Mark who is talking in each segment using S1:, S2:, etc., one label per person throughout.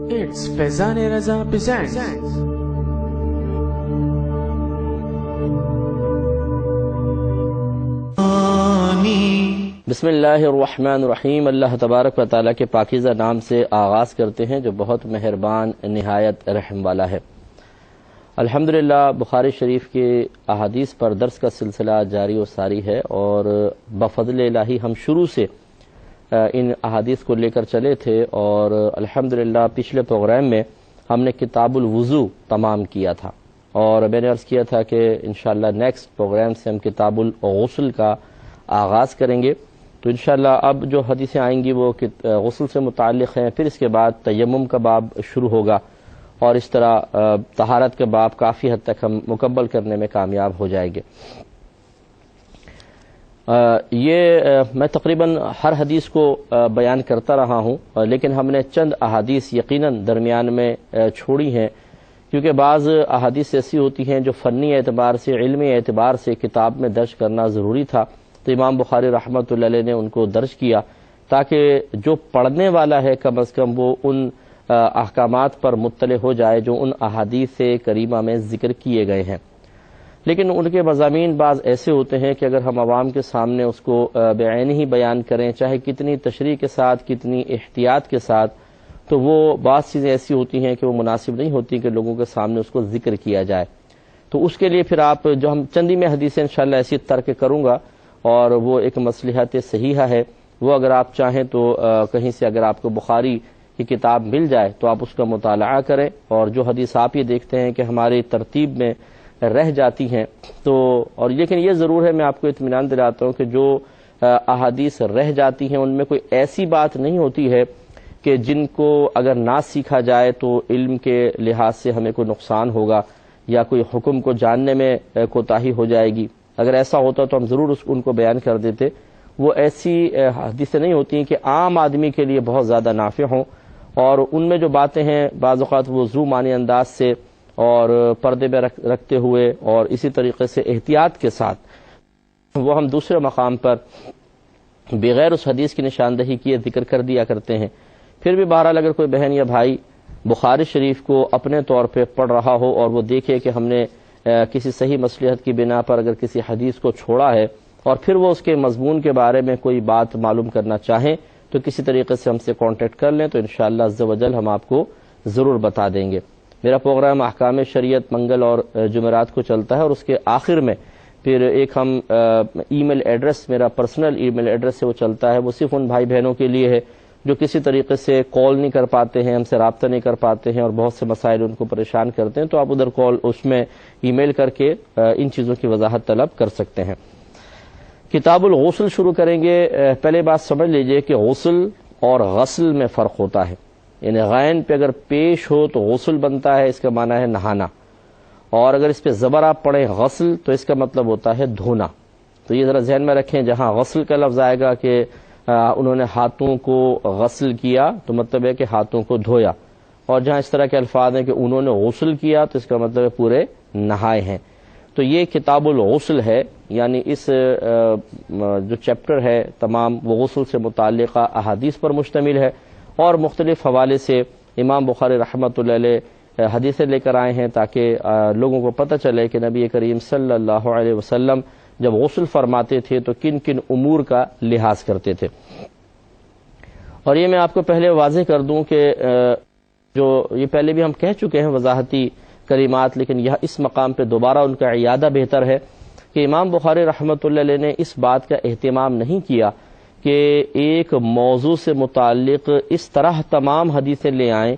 S1: It's Faizan Raza presents.
S2: بسم اللہ الرحمن الرحیم۔ اللہ تبارک و تعالیٰ کے پاکیزہ نام سے آغاز کرتے ہیں جو بہت مہربان نہایت رحم والا ہے۔ الحمدللہ بخاری شریف کے احادیث پر درس کا سلسلہ جاری و ساری ہے، اور بفضل الہی ہم شروع سے ان احادیث کو لے کر چلے تھے، اور الحمدللہ پچھلے پروگرام میں ہم نے کتاب الوضو تمام کیا تھا، اور میں نے عرض کیا تھا کہ انشاءاللہ نیکسٹ پروگرام سے ہم کتاب الغسل کا آغاز کریں گے۔ تو انشاءاللہ اب جو حدیثیں آئیں گی وہ غسل سے متعلق ہیں، پھر اس کے بعد تیمم کا باب شروع ہوگا، اور اس طرح طہارت کا باب کافی حد تک ہم مکمل کرنے میں کامیاب ہو جائیں گے۔ میں تقریباً ہر حدیث کو بیان کرتا رہا ہوں، لیکن ہم نے چند احادیث یقیناً درمیان میں چھوڑی ہیں، کیونکہ بعض احادیث ایسی ہوتی ہیں جو فنی اعتبار سے، علمی اعتبار سے کتاب میں درج کرنا ضروری تھا، تو امام بخاری رحمۃ اللہ علیہ نے ان کو درج کیا تاکہ جو پڑھنے والا ہے کم از کم وہ ان احکامات پر مطلع ہو جائے جو ان احادیث کریمہ میں ذکر کیے گئے ہیں۔ لیکن ان کے مضامین بعض ایسے ہوتے ہیں کہ اگر ہم عوام کے سامنے اس کو بعین ہی بیان کریں، چاہے کتنی تشریح کے ساتھ، کتنی احتیاط کے ساتھ، تو وہ بعض چیزیں ایسی ہوتی ہیں کہ وہ مناسب نہیں ہوتی کہ لوگوں کے سامنے اس کو ذکر کیا جائے۔ تو اس کے لیے پھر آپ جو ہم چندی میں حدیثیں انشاءاللہ ایسی ترک کروں گا، اور وہ ایک مصلحت صحیحہ ہے، وہ اگر آپ چاہیں تو کہیں سے اگر آپ کو بخاری کی کتاب مل جائے تو آپ اس کا مطالعہ کریں، اور جو حدیث آپ یہ دیکھتے ہیں کہ ہماری ترتیب میں رہ جاتی ہیں تو، اور لیکن یہ ضرور ہے، میں آپ کو اطمینان دلاتا ہوں کہ جو احادیث رہ جاتی ہیں ان میں کوئی ایسی بات نہیں ہوتی ہے کہ جن کو اگر نہ سیکھا جائے تو علم کے لحاظ سے ہمیں کوئی نقصان ہوگا یا کوئی حکم کو جاننے میں کوتاہی ہو جائے گی۔ اگر ایسا ہوتا تو ہم ضرور ان کو بیان کر دیتے۔ وہ ایسی حدیثیں نہیں ہوتی ہیں کہ عام آدمی کے لیے بہت زیادہ نافع ہوں، اور ان میں جو باتیں ہیں بعض اوقات وہ ذو معنی انداز سے اور پردے میں رکھتے ہوئے اور اسی طریقے سے احتیاط کے ساتھ وہ ہم دوسرے مقام پر بغیر اس حدیث کی نشاندہی کیے ذکر کر دیا کرتے ہیں۔ پھر بھی بہرحال اگر کوئی بہن یا بھائی بخاری شریف کو اپنے طور پہ پڑھ رہا ہو اور وہ دیکھے کہ ہم نے کسی صحیح مصلحت کی بنا پر اگر کسی حدیث کو چھوڑا ہے، اور پھر وہ اس کے مضمون کے بارے میں کوئی بات معلوم کرنا چاہیں تو کسی طریقے سے ہم سے کانٹیکٹ کر لیں، تو انشاءاللہ عز و جل ہم آپ کو ضرور بتا دیں گے۔ میرا پروگرام احکام شریعت منگل اور جمعرات کو چلتا ہے، اور اس کے آخر میں پھر ایک ہم ای میل ایڈریس، میرا پرسنل ای میل ایڈریس سے وہ چلتا ہے، وہ صرف ان بھائی بہنوں کے لیے ہے جو کسی طریقے سے کال نہیں کر پاتے ہیں، ہم سے رابطہ نہیں کر پاتے ہیں، اور بہت سے مسائل ان کو پریشان کرتے ہیں، تو آپ ادھر کال اس میں ای میل کر کے ان چیزوں کی وضاحت طلب کر سکتے ہیں۔ کتاب الغسل شروع کریں گے۔ پہلے بات سمجھ لیجئے کہ غسل اور غسل میں فرق ہوتا ہے، یعنی غین پہ اگر پیش ہو تو غسل بنتا ہے، اس کا معنی ہے نہانا، اور اگر اس پہ زبر آپ پڑھیں غسل تو اس کا مطلب ہوتا ہے دھونا۔ تو یہ ذرا ذہن میں رکھیں، جہاں غسل کا لفظ آئے گا کہ انہوں نے ہاتھوں کو غسل کیا تو مطلب ہے کہ ہاتھوں کو دھویا، اور جہاں اس طرح کے الفاظ ہیں کہ انہوں نے غسل کیا تو اس کا مطلب ہے پورے نہائے ہیں۔ تو یہ کتاب الغسل ہے، یعنی اس جو چیپٹر ہے تمام وہ غسل سے متعلقہ احادیث پر مشتمل ہے، اور مختلف حوالے سے امام بخاری رحمۃ اللہ علیہ حدیثیں لے کر آئے ہیں تاکہ لوگوں کو پتہ چلے کہ نبی کریم صلی اللہ علیہ وسلم جب غسل فرماتے تھے تو کن کن امور کا لحاظ کرتے تھے۔ اور یہ میں آپ کو پہلے واضح کر دوں کہ جو یہ پہلے بھی ہم کہہ چکے ہیں وضاحتی کلمات، لیکن یہ اس مقام پہ دوبارہ ان کا اعادہ بہتر ہے کہ امام بخاری رحمۃ اللہ علیہ نے اس بات کا اہتمام نہیں کیا کہ ایک موضوع سے متعلق اس طرح تمام حدیثیں لے آئیں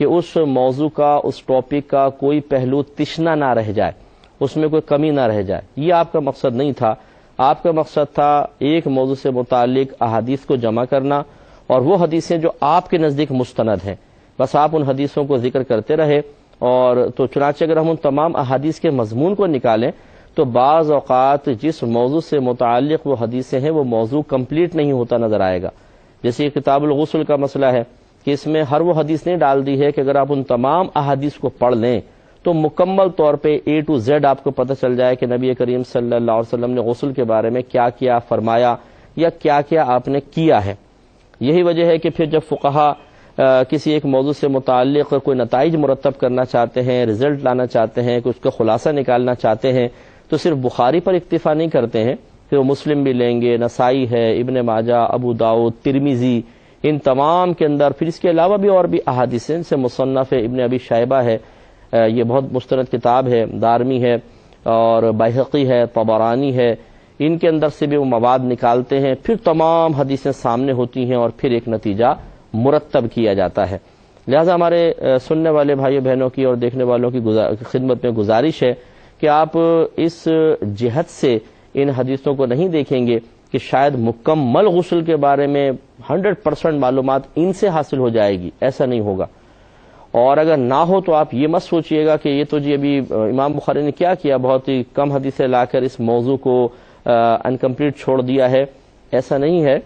S2: کہ اس موضوع کا، اس ٹاپک کا کوئی پہلو تشنا نہ رہ جائے، اس میں کوئی کمی نہ رہ جائے۔ یہ آپ کا مقصد نہیں تھا، آپ کا مقصد تھا ایک موضوع سے متعلق احادیث کو جمع کرنا، اور وہ حدیثیں جو آپ کے نزدیک مستند ہیں بس آپ ان حدیثوں کو ذکر کرتے رہے۔ اور تو چنانچہ اگر ہم ان تمام احادیث کے مضمون کو نکالیں تو بعض اوقات جس موضوع سے متعلق وہ حدیثیں ہیں وہ موضوع کمپلیٹ نہیں ہوتا نظر آئے گا۔ جیسے یہ کتاب الغسل کا مسئلہ ہے کہ اس میں ہر وہ حدیث نہیں ڈال دی ہے کہ اگر آپ ان تمام احادیث کو پڑھ لیں تو مکمل طور پہ A to Z آپ کو پتہ چل جائے کہ نبی کریم صلی اللہ علیہ وسلم نے غسل کے بارے میں کیا کیا فرمایا یا کیا کیا آپ نے کیا ہے۔ یہی وجہ ہے کہ پھر جب فقہا کسی ایک موضوع سے متعلق کوئی نتائج مرتب کرنا چاہتے ہیں، رزلٹ لانا چاہتے ہیں، اس کا خلاصہ نکالنا چاہتے ہیں، تو صرف بخاری پر اکتفا نہیں کرتے ہیں، پھر وہ مسلم بھی لیں گے، نسائی ہے، ابن ماجہ، ابو داؤد، ترمذی، ان تمام کے اندر پھر اس کے علاوہ بھی اور بھی احادیث ہیں، سے مصنف ہے، ابن ابی شیبہ ہے، یہ بہت مستند کتاب ہے، دارمی ہے اور بیہقی ہے، طبرانی ہے، ان کے اندر سے بھی وہ مواد نکالتے ہیں، پھر تمام حدیثیں سامنے ہوتی ہیں اور پھر ایک نتیجہ مرتب کیا جاتا ہے۔ لہذا ہمارے سننے والے بھائیوں بہنوں کی اور دیکھنے والوں کی خدمت میں گزارش ہے کہ آپ اس جہت سے ان حدیثوں کو نہیں دیکھیں گے کہ شاید مکمل غسل کے بارے میں 100% معلومات ان سے حاصل ہو جائے گی، ایسا نہیں ہوگا۔ اور اگر نہ ہو تو آپ یہ مت سوچئے گا کہ یہ تو جی ابھی امام بخاری نے کیا کیا، بہت ہی کم حدیثیں لا کر اس موضوع کو انکمپلیٹ چھوڑ دیا ہے، ایسا نہیں ہے۔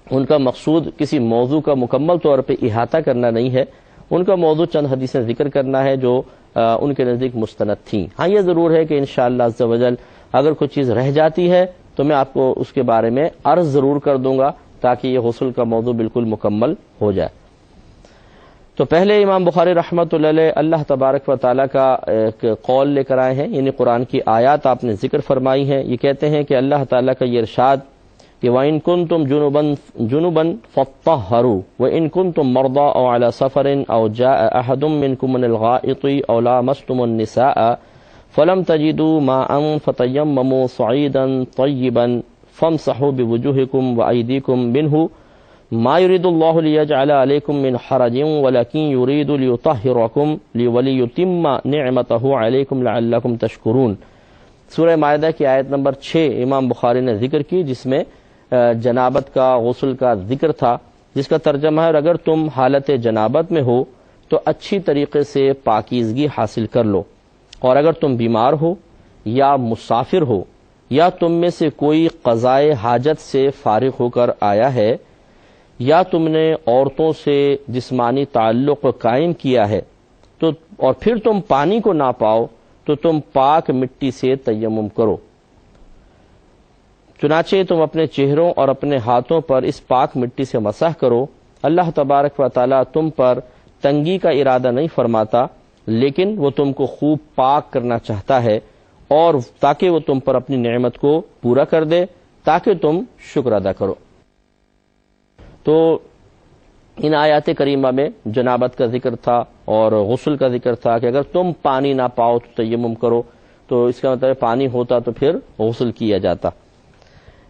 S2: ان کا مقصود کسی موضوع کا مکمل طور پہ احاطہ کرنا نہیں ہے، ان کا موضوع چند حدیثیں ذکر کرنا ہے جو ان کے نزدیک مستند تھیں۔ ہاں یہ ضرور ہے کہ انشاءاللہ عز و جل اگر کوئی چیز رہ جاتی ہے تو میں آپ کو اس کے بارے میں عرض ضرور کر دوں گا تاکہ یہ غسل کا موضوع بالکل مکمل ہو جائے۔ تو پہلے امام بخاری رحمۃ اللہ علیہ اللہ تبارک و تعالیٰ کا ایک قول لے کر آئے ہیں، یعنی قرآن کی آیات آپ نے ذکر فرمائی ہیں۔ یہ کہتے ہیں کہ اللہ تعالیٰ کا یہ ارشاد کہ وَإِن كُنتُمْ جُنُبًا فَاطَّهَّرُوا وَإِن كُنتُمْ مَرْضَىٰ أَوْ عَلَىٰ سَفَرٍ أَوْ جَاءَ أَحَدٌ مِّنكُم مِّنَ الْغَائِطِ أَوْ لَامَسْتُمُ النِّسَاءَ فَلَمْ تَجِدُوا مَاءً فَتَيَمَّمُوا صَعِيدًا طَيِّبًا فَامْسَحُوا بِوُجُوهِكُمْ وَأَيْدِيكُمْ مِنْهُ مَا يُرِيدُ اللَّهُ لِيَجْعَلَ عَلَيْكُم مِّنْ حَرَجٍ وَلَكِن يُرِيدُ لِيُطَهِّرَكُمْ وَلِيُتِمَّ نِعْمَتَهُ عَلَيْكُمْ لَعَلَّكُمْ تَشْكُرُونَ۔ سورہ مائدہ کی آیت نمبر 6 امام بخاری نے ذکر کی، جس میں جنابت کا غسل کا ذکر تھا، جس کا ترجمہ ہے اگر تم حالت جنابت میں ہو تو اچھی طریقے سے پاکیزگی حاصل کر لو، اور اگر تم بیمار ہو یا مسافر ہو یا تم میں سے کوئی قضائے حاجت سے فارغ ہو کر آیا ہے یا تم نے عورتوں سے جسمانی تعلق قائم کیا ہے تو اور پھر تم پانی کو نہ پاؤ تو تم پاک مٹی سے تیمم کرو، چنانچہ تم اپنے چہروں اور اپنے ہاتھوں پر اس پاک مٹی سے مسح کرو۔ اللہ تبارک و تعالیٰ تم پر تنگی کا ارادہ نہیں فرماتا، لیکن وہ تم کو خوب پاک کرنا چاہتا ہے، اور تاکہ وہ تم پر اپنی نعمت کو پورا کر دے، تاکہ تم شکر ادا کرو۔ تو ان آیات کریمہ میں جنابت کا ذکر تھا اور غسل کا ذکر تھا کہ اگر تم پانی نہ پاؤ تو تیمم کرو، تو اس کا مطلب پانی ہوتا تو پھر غسل کیا جاتا۔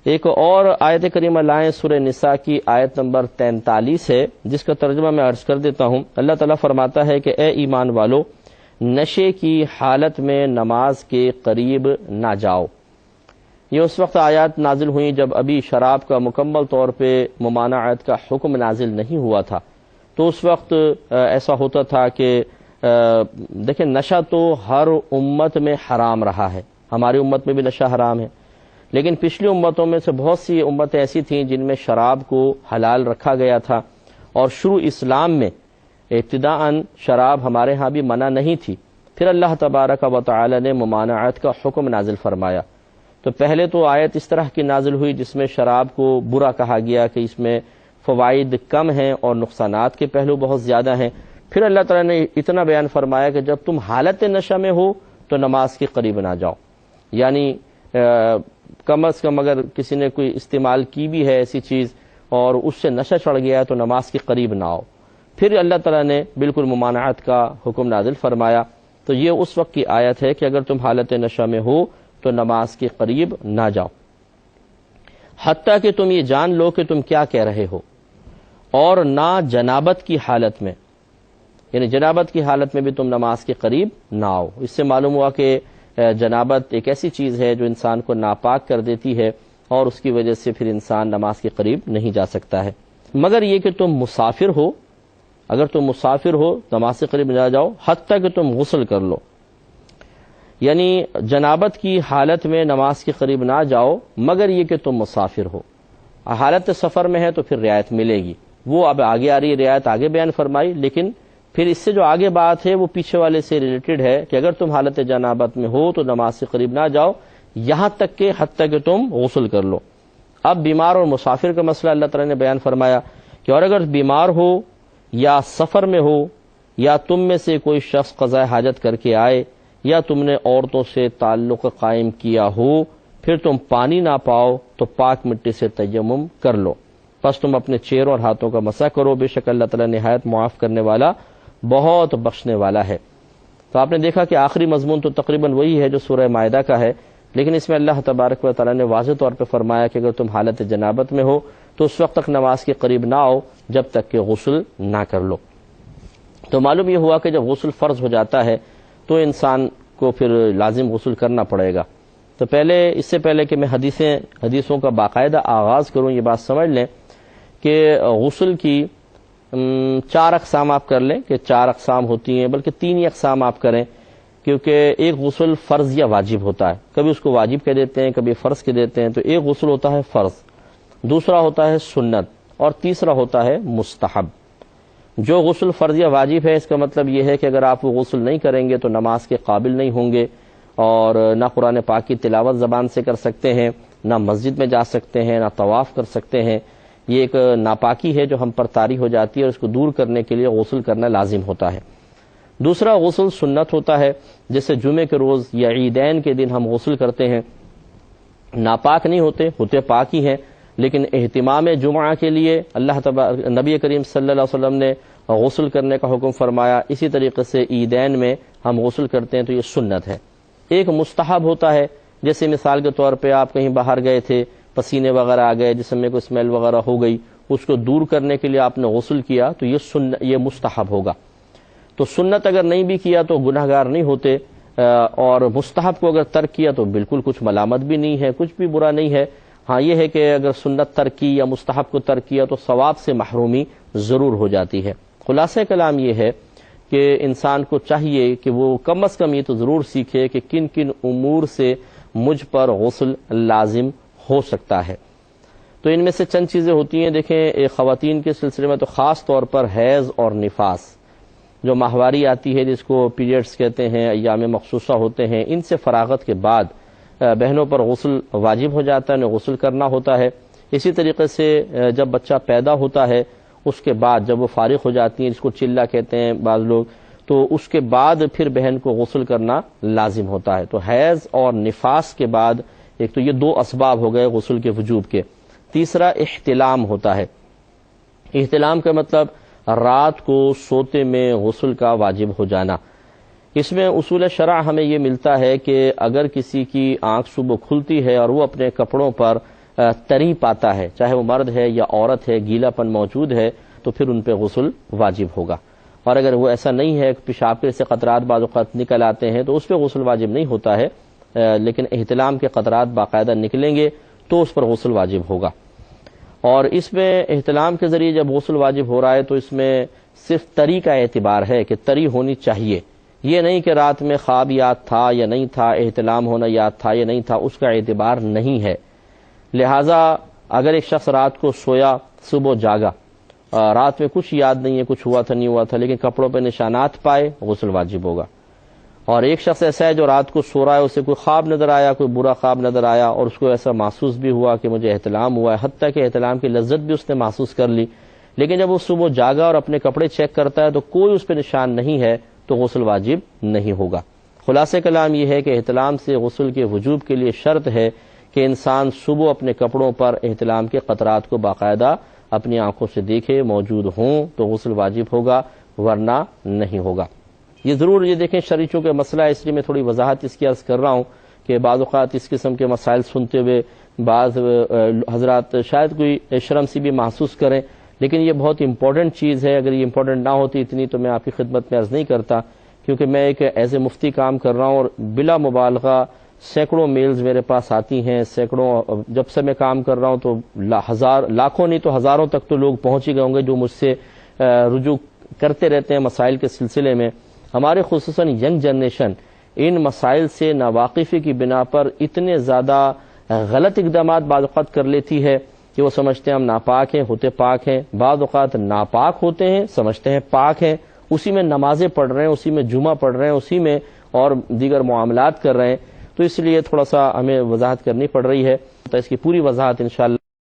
S2: ایک اور آیت کریمہ لائیں، سورہ نساء کی آیت نمبر 43 ہے، جس کا ترجمہ میں عرض کر دیتا ہوں۔ اللہ تعالیٰ فرماتا ہے کہ اے ایمان والو، نشے کی حالت میں نماز کے قریب نہ جاؤ۔ یہ اس وقت آیات نازل ہوئیں جب ابھی شراب کا مکمل طور پہ ممانعت کا حکم نازل نہیں ہوا تھا، تو اس وقت ایسا ہوتا تھا کہ دیکھیں نشہ تو ہر امت میں حرام رہا ہے، ہماری امت میں بھی نشہ حرام ہے، لیکن پچھلی امتوں میں سے بہت سی امتیں ایسی تھیں جن میں شراب کو حلال رکھا گیا تھا، اور شروع اسلام میں ابتداءً شراب ہمارے ہاں بھی منع نہیں تھی، پھر اللہ تبارک و تعالی نے ممانعت کا حکم نازل فرمایا۔ تو پہلے تو آیت اس طرح کی نازل ہوئی جس میں شراب کو برا کہا گیا کہ اس میں فوائد کم ہیں اور نقصانات کے پہلو بہت زیادہ ہیں، پھر اللہ تعالیٰ نے اتنا بیان فرمایا کہ جب تم حالت نشہ میں ہو تو نماز کے قریب نہ جاؤ، یعنی کم از کم اگر کسی نے کوئی استعمال کی بھی ہے ایسی چیز اور اس سے نشہ چڑھ گیا ہے تو نماز کے قریب نہ آؤ۔ پھر اللہ تعالیٰ نے بالکل ممانعت کا حکم نازل فرمایا۔ تو یہ اس وقت کی آیت ہے کہ اگر تم حالت نشہ میں ہو تو نماز کے قریب نہ جاؤ، حتیٰ کہ تم یہ جان لو کہ تم کیا کہہ رہے ہو، اور نہ جنابت کی حالت میں، یعنی جنابت کی حالت میں بھی تم نماز کے قریب نہ آؤ۔ اس سے معلوم ہوا کہ جنابت ایک ایسی چیز ہے جو انسان کو ناپاک کر دیتی ہے، اور اس کی وجہ سے پھر انسان نماز کے قریب نہیں جا سکتا ہے، مگر یہ کہ تم مسافر ہو، اگر تم مسافر ہو نماز کے قریب نہ جاؤ حتیٰ کہ تم غسل کر لو، یعنی جنابت کی حالت میں نماز کے قریب نہ جاؤ مگر یہ کہ تم مسافر ہو۔ حالت سفر میں ہے تو پھر رعایت ملے گی، وہ اب آگے آ رہی ہے، رعایت آگے بیان فرمائی، لیکن پھر اس سے جو آگے بات ہے وہ پیچھے والے سے ریلیٹڈ ہے کہ اگر تم حالت جنابت میں ہو تو نماز سے قریب نہ جاؤ یہاں تک کہ حتیٰ کہ تم غسل کر لو۔ اب بیمار اور مسافر کا مسئلہ اللہ تعالیٰ نے بیان فرمایا کہ اور اگر بیمار ہو یا سفر میں ہو، یا تم میں سے کوئی شخص قضاء حاجت کر کے آئے، یا تم نے عورتوں سے تعلق قائم کیا ہو، پھر تم پانی نہ پاؤ تو پاک مٹی سے تیمم کر لو، پس تم اپنے چہروں اور ہاتھوں کا مسح کرو، بے شک اللہ تعالیٰ نہایت معاف کرنے والا بہت بخشنے والا ہے۔ تو آپ نے دیکھا کہ آخری مضمون تو تقریباً وہی ہے جو سورہ مائدہ کا ہے، لیکن اس میں اللہ تبارک و تعالیٰ نے واضح طور پہ فرمایا کہ اگر تم حالت جنابت میں ہو تو اس وقت تک نماز کے قریب نہ آؤ جب تک کہ غسل نہ کر لو۔ تو معلوم یہ ہوا کہ جب غسل فرض ہو جاتا ہے تو انسان کو پھر لازم غسل کرنا پڑے گا۔ تو اس سے پہلے کہ میں حدیثوں کا باقاعدہ آغاز کروں، یہ بات سمجھ لیں کہ غسل کی 4 اقسام آپ کر لیں کہ 4 اقسام ہوتی ہیں، بلکہ 3 ہی اقسام آپ کریں، کیونکہ ایک غسل فرض یا واجب ہوتا ہے، کبھی اس کو واجب کہہ دیتے ہیں، کبھی فرض کہہ دیتے ہیں۔ تو ایک غسل ہوتا ہے فرض، دوسرا ہوتا ہے سنت، اور تیسرا ہوتا ہے مستحب۔ جو غسل فرض یا واجب ہے، اس کا مطلب یہ ہے کہ اگر آپ وہ غسل نہیں کریں گے تو نماز کے قابل نہیں ہوں گے، اور نہ قرآن پاک کی تلاوت زبان سے کر سکتے ہیں، نہ مسجد میں جا سکتے ہیں، نہ طواف کر سکتے ہیں۔ یہ ایک ناپاکی ہے جو ہم پر طاری ہو جاتی ہے، اور اس کو دور کرنے کے لیے غسل کرنا لازم ہوتا ہے۔ دوسرا غسل سنت ہوتا ہے، جیسے جمعے کے روز یا عیدین کے دن ہم غسل کرتے ہیں، ناپاک نہیں ہوتے پاک ہی ہیں، لیکن اہتمام جمعہ کے لیے نبی کریم صلی اللہ علیہ وسلم نے غسل کرنے کا حکم فرمایا، اسی طریقے سے عیدین میں ہم غسل کرتے ہیں، تو یہ سنت ہے۔ ایک مستحب ہوتا ہے، جیسے مثال کے طور پہ آپ کہیں باہر گئے تھے، پسینے وغیرہ آ گئے، جسم میں کوئی اسمیل وغیرہ ہو گئی، اس کو دور کرنے کے لیے آپ نے غسل کیا، تو یہ مستحب ہوگا۔ تو سنت اگر نہیں بھی کیا تو گناہ گار نہیں ہوتے، اور مستحب کو اگر ترک کیا تو بالکل کچھ ملامت بھی نہیں ہے، کچھ بھی برا نہیں ہے۔ ہاں یہ ہے کہ اگر سنت ترک کی یا مستحب کو ترک کیا تو ثواب سے محرومی ضرور ہو جاتی ہے۔ خلاصہ کلام یہ ہے کہ انسان کو چاہیے کہ وہ کم از کم یہ تو ضرور سیکھے کہ کن کن امور سے مجھ پر غسل لازم ہو سکتا ہے۔ تو ان میں سے چند چیزیں ہوتی ہیں، دیکھیں خواتین کے سلسلے میں تو خاص طور پر حیض اور نفاس، جو ماہواری آتی ہے، جس کو پیریڈز کہتے ہیں، ایام مخصوصہ ہوتے ہیں، ان سے فراغت کے بعد بہنوں پر غسل واجب ہو جاتا ہے، انہیں غسل کرنا ہوتا ہے۔ اسی طریقے سے جب بچہ پیدا ہوتا ہے اس کے بعد جب وہ فارغ ہو جاتی ہیں، جس کو چلہ کہتے ہیں بعض لوگ، تو اس کے بعد پھر بہن کو غسل کرنا لازم ہوتا ہے۔ تو حیض اور نفاس کے بعد ایک تو یہ 2 اسباب ہو گئے غسل کے وجوب کے۔ تیسرا احتلام ہوتا ہے۔ احتلام کا مطلب رات کو سوتے میں غسل کا واجب ہو جانا۔ اس میں اصول شرع ہمیں یہ ملتا ہے کہ اگر کسی کی آنکھ صبح کھلتی ہے اور وہ اپنے کپڑوں پر تری پاتا ہے، چاہے وہ مرد ہے یا عورت ہے، گیلا پن موجود ہے، تو پھر ان پہ غسل واجب ہوگا۔ اور اگر وہ ایسا نہیں ہے، پیشاب کے سے قطرات بعض اوقات نکل آتے ہیں، تو اس پہ غسل واجب نہیں ہوتا ہے، لیکن احتلام کے قطرات باقاعدہ نکلیں گے تو اس پر غسل واجب ہوگا۔ اور اس میں احتلام کے ذریعے جب غسل واجب ہو رہا ہے تو اس میں صرف تری کا اعتبار ہے کہ تری ہونی چاہیے، یہ نہیں کہ رات میں خواب یاد تھا یا نہیں تھا، احتلام ہونا یاد تھا یا نہیں تھا، اس کا اعتبار نہیں ہے۔ لہٰذا اگر ایک شخص رات کو سویا، صبح جاگا، رات میں کچھ یاد نہیں ہے، کچھ ہوا تھا نہیں ہوا تھا، لیکن کپڑوں پہ نشانات پائے، غسل واجب ہوگا۔ اور ایک شخص ایسا ہے جو رات کو سو رہا ہے، اسے کوئی خواب نظر آیا، کوئی برا خواب نظر آیا، اور اس کو ایسا محسوس بھی ہوا کہ مجھے احتلام ہوا ہے، حتیٰ کہ احتلام کی لذت بھی اس نے محسوس کر لی، لیکن جب وہ صبح جاگا اور اپنے کپڑے چیک کرتا ہے تو کوئی اس پہ نشان نہیں ہے، تو غسل واجب نہیں ہوگا۔ خلاصہ کلام یہ ہے کہ احتلام سے غسل کے وجوب کے لیے شرط ہے کہ انسان صبح اپنے کپڑوں پر احتلام کے قطرات کو باقاعدہ اپنی آنکھوں سے دیکھے، موجود ہوں تو غسل واجب ہوگا، ورنہ نہیں ہوگا۔ یہ ضرور یہ دیکھیں شرعیوں کے مسئلہ ہے، اس لیے میں تھوڑی وضاحت اس کی عرض کر رہا ہوں کہ بعض اوقات اس قسم کے مسائل سنتے ہوئے بعض حضرات شاید کوئی شرم سی بھی محسوس کریں، لیکن یہ بہت امپورٹنٹ چیز ہے۔ اگر یہ امپورٹنٹ نہ ہوتی اتنی تو میں آپ کی خدمت میں عرض نہیں کرتا، کیونکہ میں ایک ایز اے مفتی کام کر رہا ہوں، اور بلا مبالغہ سینکڑوں میلز میرے پاس آتی ہیں، سینکڑوں، جب سے میں کام کر رہا ہوں تو لاکھوں نہیں تو ہزاروں تک تو لوگ پہنچ ہی گئے ہوں گے جو مجھ سے رجوع کرتے رہتے ہیں مسائل کے سلسلے میں۔ ہمارے خصوصاً ینگ جنریشن ان مسائل سے ناواقفی کی بنا پر اتنے زیادہ غلط اقدامات بعض اوقات کر لیتی ہے کہ وہ سمجھتے ہیں ہم ناپاک ہیں، ہوتے پاک ہیں، بعض اوقات ناپاک ہوتے ہیں، سمجھتے ہیں پاک ہیں، اسی میں نمازیں پڑھ رہے ہیں، اسی میں جمعہ پڑھ رہے ہیں، اسی میں اور دیگر معاملات کر رہے ہیں۔ تو اس لیے تھوڑا سا ہمیں وضاحت کرنی پڑ رہی ہے، تو اس کی پوری وضاحت انشاءاللہ